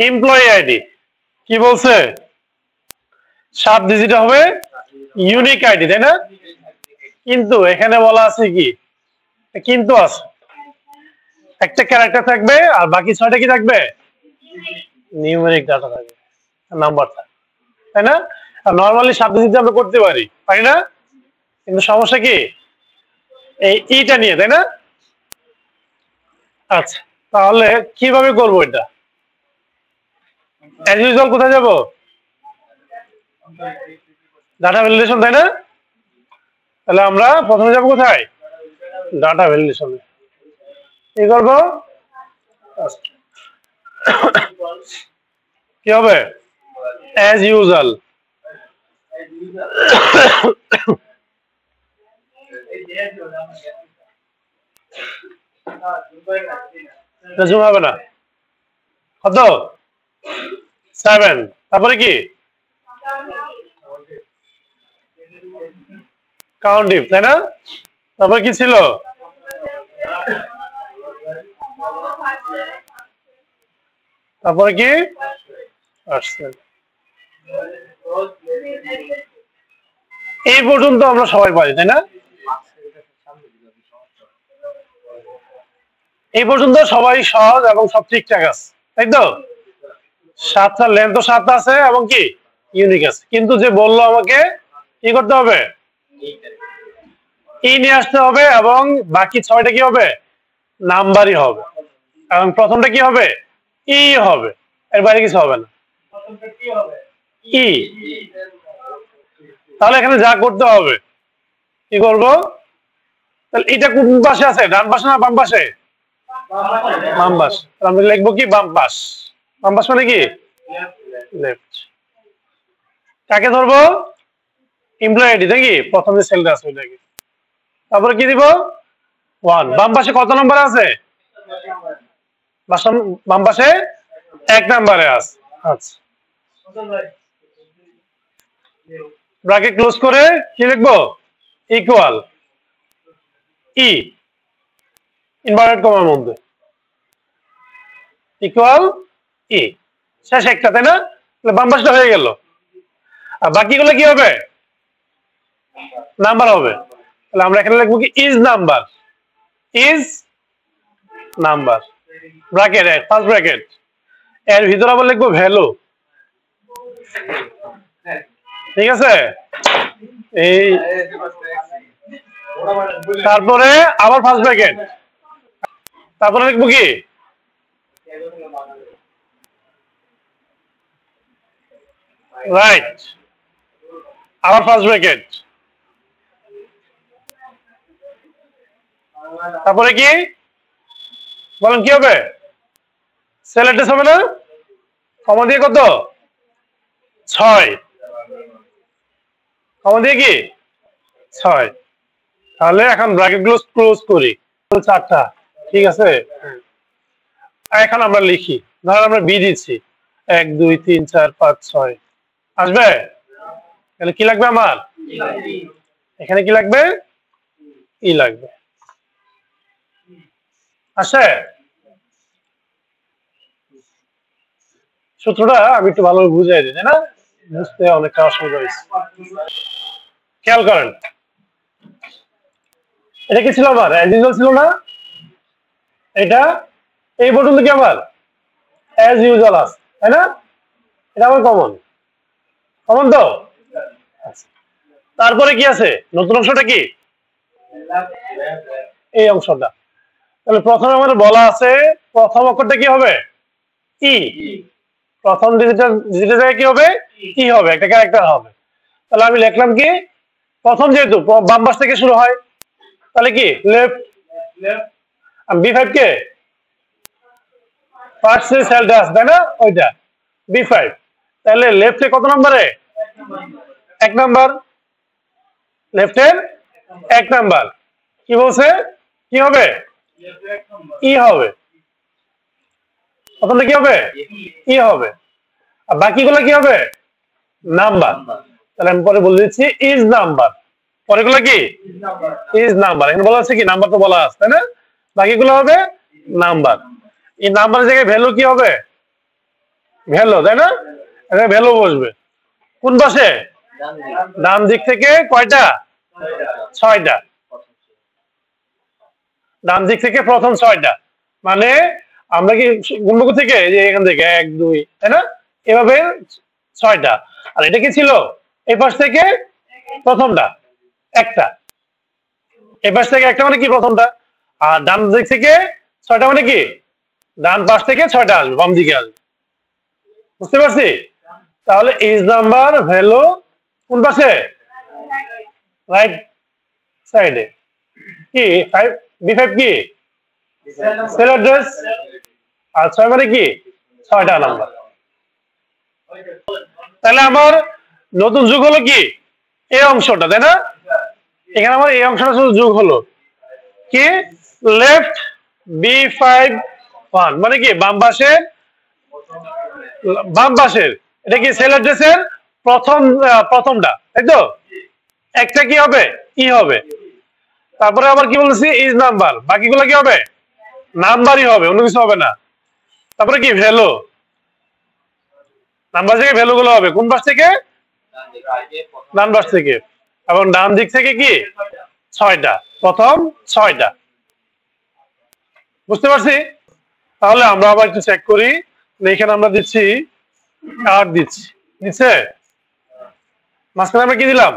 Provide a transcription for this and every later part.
Employee ID কি বলছে 7 digit হবে ইউনিক আইডি তাই না কিন্তু এখানে বলা আছে কি কিন্তু আছে একটা ক্যারেক্টার থাকবে আর বাকি 6টা কি থাকবে নিউমেরিক ডাটা থাকবে নাম্বারটা তাই না আর নরমালি 7 ডিজিট আমরা করতে পারি না কিন্তু সমস্যা কি এই ইটা নিয়ে তাই না আচ্ছা তাহলে কিভাবে করব এটা অ্যাজ ইউজুয়াল কোথায় যাব ডাটা ভ্যালিডেশন তাই না তাহলে আমরা প্রথমে যাব কোথায় ডাটা ভ্যালিডেশনে কি করব কি হবে অ্যাজ ইউজুয়াল জুম হবে না কত 7 তারপরে কি কাউন্টিভ তাই না তারপরে কি ছিল তারপরে কি এই পর্যন্ত আমরা সবাই পারি তাই না এই পর্যন্ত সবাই সহজ এবং সব ঠিকঠাক আছে তাই তো 7টা লেন্থ তো 7 আছে এবং কি ইউনিক আছে কিন্তু যে বললো আমাকে কি করতে হবে ই নিয়ে আসতে হবে এবং বাকি 6টা কি হবে নাম্বারই হবে এবং প্রথমটা কি হবে ই হবে এর বাইরে কিছু হবে না ই তাহলে এখানে যা করতে হবে কি করব তাহলে এটা কোন পাশে আছে ডান পাশে না বাম পাশে বাম পাশ আমরা লিখবো কি বাম পাশ মানে কি লেফট কাকে ধরবো এমপ্লয়ি আইডি নাকি প্রথম যে সেলটা আছে ওইটাকে তারপরে কি দিব 1 বাম পাশে কত নাম্বার আছে বাম পাশে 1 নম্বরে আছে আচ্ছা ব্র্যাকেট ক্লোজ করে কি লিখবো ইকুয়াল ই ইনভার্টেড কমার মধ্যে ইকুয়াল ই শেষ একটা তাই না তাহলে বাম পাশটা হয়ে গেল আর বাকিগুলো কি হবে নাম্বার হবে তাহলে আমরা এখানে লিখবো কি is number bracket first bracket এর ভিতরে আবার লিখবো ভ্যালু ঠিক আছে এই তারপরে আবার ফার্স্ট ব্র্যাকেট তারপরে লিখবো কি রাইট আবার ফার্স্ট ব্র্যাকেট তারপরে কি বলেন কি হবে সেল অ্যাড্রেস হবে না কমা দিয়ে কত 6 কমা দিয়ে কি 6 তাহলে এখন ব্র্যাকেট গুলো ক্লোজ করি 4টা ঠিক আছে এখন আমরা লিখি ধর আমরা বি দিচ্ছি 1 2 3 4 5 6 আসবে তাহলে কি লাগবে আমার এখানে কি লাগবে ই লাগবে আসে সূত্রটা আমি একটু ভালোভাবে বুঝাই দিই না বুঝতে অনেকটা অসুবিধা হয়েছে খেয়াল করেন এটা কি ছিল আমার অ্যাজ ইউজুয়াল ছিল না এটা এই পর্যন্ত কি আমার অ্যাজ ইউজুয়াল আছে তাই না এটা আমার কমন তো তারপরে কি আছে নতুন অংশটা কি এই অংশটা তাহলে প্রথমে আমাদের বলা আছে প্রথম অক্ষরটা কি হবে ই প্রথম ডিজিটের জায়গায় কি হবে ই হবে একটা ক্যারেক্টার হবে তাহলে আমি লিখলাম কি প্রথম যেহেতু বাম পাশ থেকে শুরু হয় তাহলে কি লেফট বি5 কে ফার্স্ট সেলটা আছে তাই না ওইটা বি5 তাহলে লেফটে কত নম্বরে 1 নাম্বার লেফটের 1 নাম্বার কি বলছে কি হবে ই হবে প্রথমটা কি হবে ই হবে আর বাকিগুলো কি হবে নাম্বার তাহলে আমি পরে বলে দিচ্ছি ইজ নাম্বার পরেগুলো কি ইজ নাম্বার এখানে বলা আছে কি নাম্বার তো বলা আছে তাই না বাকিগুলো হবে নাম্বার এই নাম্বারের জায়গায় ভ্যালু কি হবে ভ্যালু, তাই না? এখানে ভ্যালু বসবে কোন পাশে? ডান দিক থেকে কয়টা? 6টা। ডান দিক থেকে প্রথম 6টা, মানে আমরা কি গুণবক থেকে যে এখান থেকে 1 2, তাই না? এভাবে 6টা। আর এটা কি ছিল? এই পাশ থেকে প্রথমটা একটা, এই পাশ থেকে একটা মানে কি প্রথমটা, আর ডান দিক থেকে 6টা মানে কি ডান পাশ থেকে 6টা আসবে, বাম দিকে আসবে। বুঝতে পারছি? তাহলে ইজ নাম্বার ভ্যালু কোন পাশে? রাইট সাইডে। কি 5 B5 কি সেল অ্যাড্রেস, আর 6 মানে কি 6টা নাম্বার। তাহলে আমার নতুন যুগ হলো কি এই অংশটা, তাই না? এখানে আমার এই অংশটা শুধু যোগ হলো কি লেফট B5 1 মানে কি বাম পাশের এটা কি সেল অ্যাড্রেসের প্রথমটা, তাই তো? একটা কি হবে? ই হবে। তারপরে আবার কি বলছি ইজ নাম্বার, বাকিগুলো কি হবে? নাম্বারই হবে, অন্য কিছু হবে না। তারপরে কি ভ্যালু, নাম্বার থেকে ভ্যালু গুলো হবে কোন পাশ থেকে? ডান পাশ থেকে। এবং ডান দিক থেকে কি 6টা, প্রথম 6টা। বুঝতে পারছি? তাহলে আমরা আবার একটু চেক করি। এখানে আমরা দিচ্ছি 8 দিচ্ছি, নিচে মাঝখানে আমরা কি দিলাম?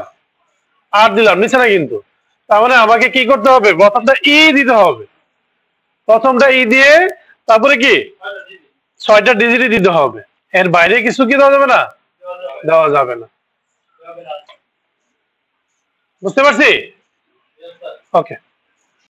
8 দিলাম, নিচে না কিন্তু। তার মানে আমাকে কি করতে হবে? প্রথমটা ই দিতে হবে, প্রথমটা ই দিয়ে তারপরে কি 6টা ডিজিটই দিতে হবে। এর বাইরে কিছু কি দেওয়া যাবে না? দেওয়া যাবে না। বুঝতে পারছি? ওকে।